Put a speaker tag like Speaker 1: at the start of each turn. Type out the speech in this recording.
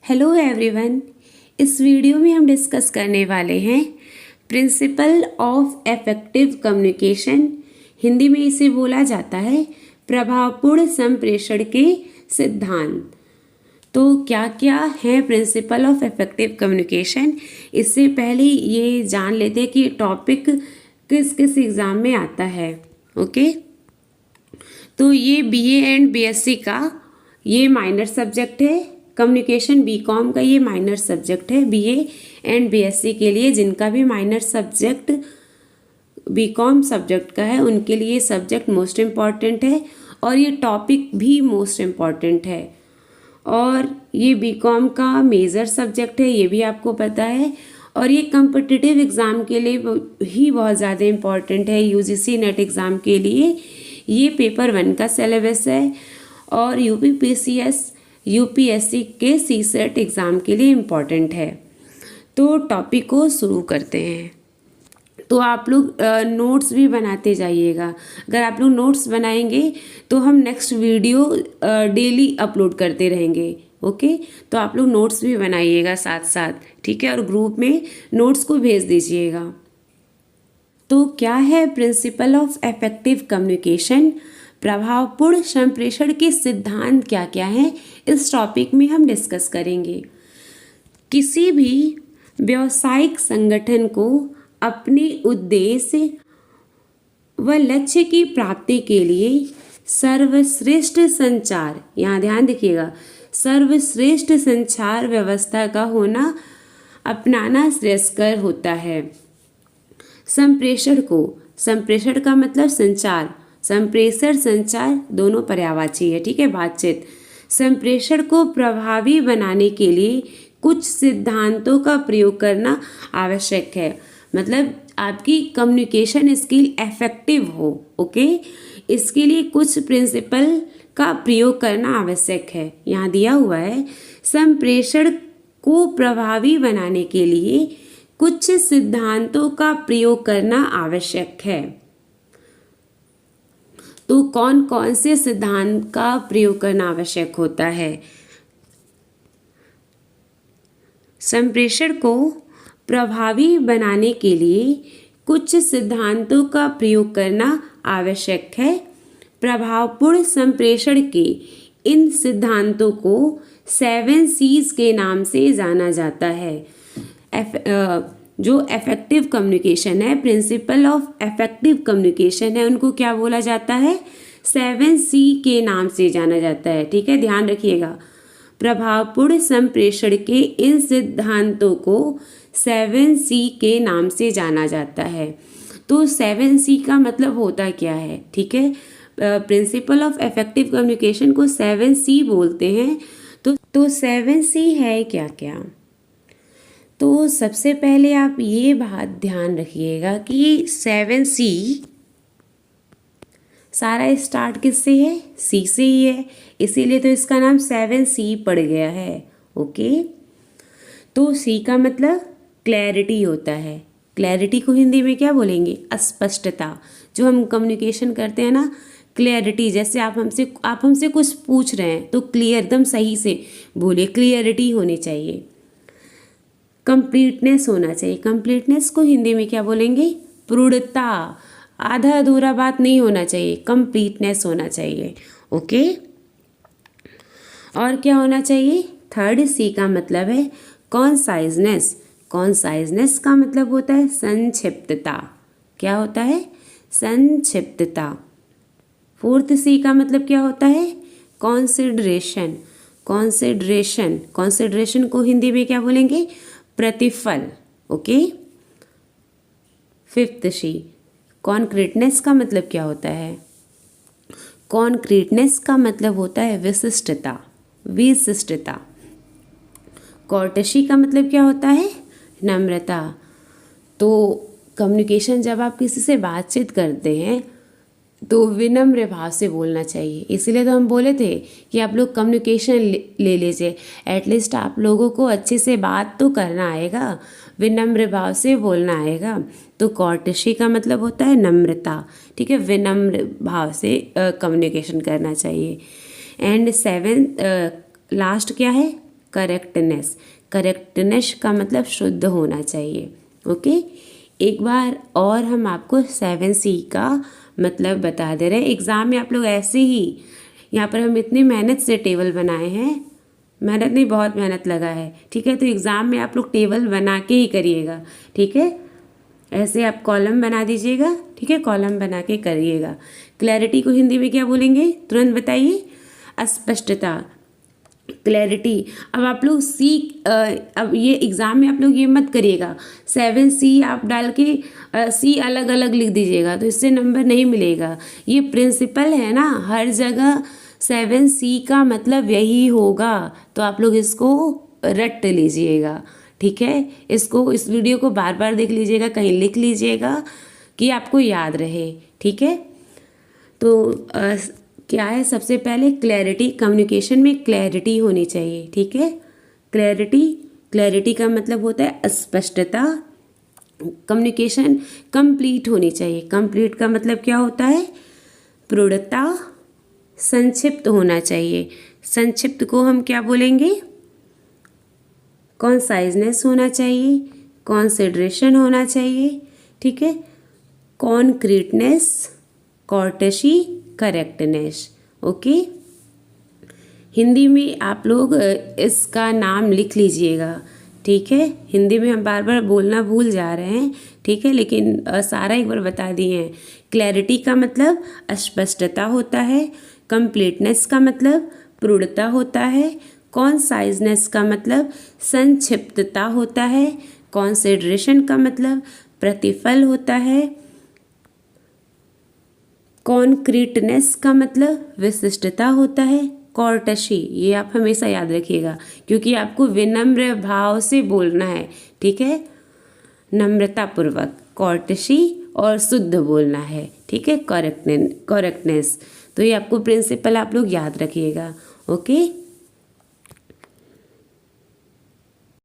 Speaker 1: Hello everyone. इस video में हम डिस्कस करने वाले हैं principle of effective communication. Hindi में इसे बोला जाता है प्रभावपूर्ण संप्रेषण के सिद्धांत। तो क्या क्या है प्रिंसिपल ऑफ इफेक्टिव कम्युनिकेशन, इससे पहले ये जान लेते हैं कि टॉपिक किस किस एग्ज़ाम में आता है। ओके, तो ये बीए एंड बीएससी का ये माइनर सब्जेक्ट है। कम्युनिकेशन बीकॉम का ये माइनर सब्जेक्ट है बीए एंड बीएससी के लिए। जिनका भी माइनर सब्जेक्ट बीकॉम सब्जेक्ट का है उनके लिए सब्जेक्ट मोस्ट इम्पॉर्टेंट है और ये टॉपिक भी मोस्ट इम्पॉर्टेंट है। और ये बीकॉम का मेजर सब्जेक्ट है, ये भी आपको पता है। और ये कम्पिटिटिव एग्ज़ाम के लिए ही बहुत ज़्यादा इम्पॉर्टेंट है। यूजीसी नेट एग्ज़ाम के लिए ये पेपर 1 का सिलेबस है और यूपीपीसीएस यूपीएससी के सीसेट एग्ज़ाम के लिए इम्पॉर्टेंट है। तो टॉपिक को शुरू करते हैं। तो आप लोग नोट्स भी बनाते जाइएगा। अगर आप लोग नोट्स बनाएंगे तो हम नेक्स्ट वीडियो डेली अपलोड करते रहेंगे। ओके, तो आप लोग नोट्स भी बनाइएगा साथ साथ, ठीक है, और ग्रुप में नोट्स को भेज दीजिएगा। तो क्या है प्रिंसिपल ऑफ इफेक्टिव कम्युनिकेशन, प्रभावपूर्ण संप्रेषण के सिद्धांत क्या क्या हैं, इस टॉपिक में हम डिस्कस करेंगे। किसी भी व्यावसायिक संगठन को अपने उद्देश्य व लक्ष्य की प्राप्ति के लिए सर्वश्रेष्ठ संचार, यहाँ ध्यान रखिएगा, सर्वश्रेष्ठ संचार व्यवस्था का होना अपनाना श्रेयस्कर होता है। संप्रेषण को, संप्रेषण का मतलब संचार, संप्रेषण संचार दोनों पर्यायवाची है, ठीक है, बातचीत। संप्रेषण को प्रभावी बनाने के लिए कुछ सिद्धांतों का प्रयोग करना आवश्यक है। मतलब आपकी कम्युनिकेशन स्किल इफेक्टिव हो, ओके, इसके लिए कुछ प्रिंसिपल का प्रयोग करना आवश्यक है। यहाँ दिया हुआ है संप्रेषण को प्रभावी बनाने के लिए कुछ सिद्धांतों का प्रयोग करना आवश्यक है। तो कौन कौन से सिद्धांत का प्रयोग करना आवश्यक होता है? संप्रेषण को प्रभावी बनाने के लिए कुछ सिद्धांतों का प्रयोग करना आवश्यक है। प्रभावपूर्ण संप्रेषण के इन सिद्धांतों को 7 C's के नाम से जाना जाता है। जो इफेक्टिव कम्युनिकेशन है, प्रिंसिपल ऑफ इफेक्टिव कम्युनिकेशन है, उनको क्या बोला जाता है? 7 C के नाम से जाना जाता है, ठीक है, ध्यान रखिएगा। प्रभावपूर्ण संप्रेषण के इन सिद्धांतों को 7 C के नाम से जाना जाता है। तो 7 C का मतलब होता क्या है, ठीक है, प्रिंसिपल ऑफ इफेक्टिव कम्युनिकेशन को 7 C बोलते हैं। तो 7 C है क्या क्या? तो सबसे पहले आप ये बात ध्यान रखिएगा कि 7 C सारा स्टार्ट किससे है? C से ही है, इसीलिए तो इसका नाम 7 C पड़ गया है। ओके, तो C का मतलब क्लैरिटी होता है। क्लैरिटी को हिंदी में क्या बोलेंगे? स्पष्टता। जो हम कम्युनिकेशन करते हैं ना, क्लैरिटी, जैसे आप हमसे कुछ पूछ रहे हैं तो क्लियर, एकदम सही से बोलिए, क्लियरिटी होनी चाहिए। कंप्लीटनेस होना चाहिए। कंप्लीटनेस को हिंदी में क्या बोलेंगे? पूर्णता। आधा अधूरा बात नहीं होना चाहिए, कंप्लीटनेस होना चाहिए। ओके, और क्या होना चाहिए? 3rd C का मतलब है कॉन्साइजनेस। कॉन्साइजनेस का मतलब होता है संक्षिप्तता। क्या होता है? संक्षिप्तता। 4th C का मतलब क्या होता है? कॉन्सिडरेशन। कॉन्सिडरेशन, कॉन्सिडरेशन को हिंदी में क्या बोलेंगे? प्रतिफल। ओके, 5th C कॉन्क्रीटनेस का मतलब क्या होता है? कॉन्क्रीटनेस का मतलब होता है विशिष्टता। विशिष्टता। कॉर्टेसी का मतलब क्या होता है? नम्रता। तो कम्युनिकेशन, जब आप किसी से बातचीत करते हैं तो विनम्र भाव से बोलना चाहिए। इसीलिए तो हम बोले थे कि आप लोग कम्युनिकेशन ले लीजिए। एटलीस्ट आप लोगों को अच्छे से बात तो करना आएगा, विनम्र भाव से बोलना आएगा। तो कॉर्टेसी का मतलब होता है नम्रता, ठीक है, विनम्र भाव से कम्युनिकेशन करना चाहिए। एंड 7 लास्ट क्या है? करेक्टनेस। करेक्टनेस का मतलब शुद्ध होना चाहिए। ओके, एक बार और हम आपको 7C का मतलब बता दे रहे हैं। एग्ज़ाम में आप लोग ऐसे ही, यहाँ पर हम इतनी मेहनत से टेबल बनाए हैं, मेहनत नहीं बहुत मेहनत लगा है, ठीक है। तो एग्ज़ाम में आप लोग टेबल बना के ही करिएगा, ठीक है। ऐसे आप कॉलम बना दीजिएगा, ठीक है, कॉलम बना के करिएगा। क्लैरिटी को हिंदी में क्या बोलेंगे, तुरंत बताइए। अस्पष्टता, क्लैरिटी। अब आप लोग अब ये एग्ज़ाम में आप लोग ये मत करिएगा 7C आप डाल के C अलग अलग लिख दीजिएगा, तो इससे नंबर नहीं मिलेगा। ये प्रिंसिपल है ना, हर जगह 7C का मतलब यही होगा, तो आप लोग इसको रट लीजिएगा, ठीक है। इस वीडियो को बार बार देख लीजिएगा, कहीं लिख लीजिएगा कि आपको याद रहे, ठीक है। तो क्या है, सबसे पहले क्लैरिटी, कम्युनिकेशन में क्लैरिटी होनी चाहिए, ठीक है। क्लैरिटी का मतलब होता है स्पष्टता। कम्युनिकेशन कंप्लीट होनी चाहिए। कंप्लीट का मतलब क्या होता है, प्रौढ़ता। संक्षिप्त होना चाहिए। संक्षिप्त को हम क्या बोलेंगे, कॉन्साइजनेस होना चाहिए, कॉन्सिडरेशन होना चाहिए, ठीक है। कॉन्क्रीटनेस, कॉर्टेसी, करेक्टनेस। ओके, हिंदी में आप लोग इसका नाम लिख लीजिएगा, ठीक है। हिंदी में हम बार बार बोलना भूल जा रहे हैं, ठीक है, लेकिन सारा एक बार बता दिए हैं। क्लैरिटी का मतलब स्पष्टता होता है। कंप्लीटनेस का मतलब प्रौढ़ता होता है। कॉन्साइजनेस का मतलब संक्षिप्तता होता है। कॉन्सिडरेशन का मतलब प्रतिफल होता है। कॉन्क्रीटनेस का मतलब विशिष्टता होता है। कॉर्टेसी, ये आप हमेशा याद रखिएगा, क्योंकि आपको विनम्र भाव से बोलना है, ठीक है, नम्रतापूर्वक। कॉर्टेसी और शुद्ध बोलना है, ठीक है। करेक्टनेस, तो ये आपको प्रिंसिपल आप लोग याद रखिएगा। ओके।